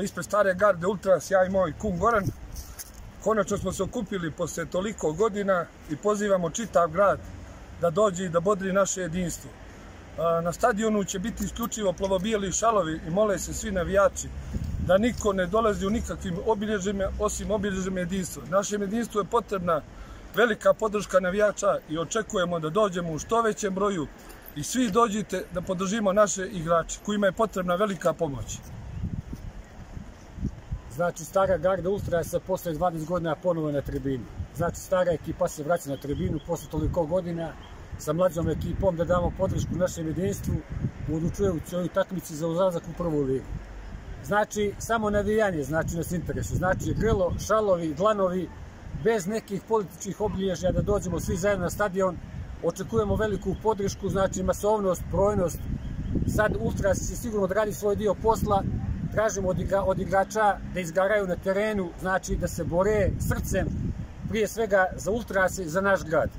ispred Stare garde Ultras, ja i moj kum Goran. Konačno smo se okupili posle toliko godina i pozivamo čitav grad da dođe i da bodri naše jedinstvo. Na stadionu će biti isključivo plovobijeli šalovi i mole se svi navijači da niko ne dolazi u nikakvim obilježjima osim obilježjima jedinstva. Našem jedinstvu je potrebna velika podrška navijača i očekujemo da dođemo u što većem broju i svi dođite da podržimo naše igrače kojima je potrebna velika pomoć. Znači, Stara garda Ultrasa posle 20 godina ponovo na tribinu. Znači, stara ekipa se vraća na tribinu posle toliko godina sa mlađom ekipom da damo podršku našem jedinstvu u odlučujućoj ovoj takmici za ulazak u prvu ligu. Znači, samo navijanje nas interesuje. Znači, grlo, šalovi, dlanovi, bez nekih političkih obilježja da dođemo svi zajedno na stadion. Očekujemo veliku podršku, znači masovnost, brojnost. Sad Ultras će sigurno odradi svoj dio posla. Tražimo od igrača da izgaraju na terenu, znači da se bore srcem, prije svega za Ultras i za naš grad.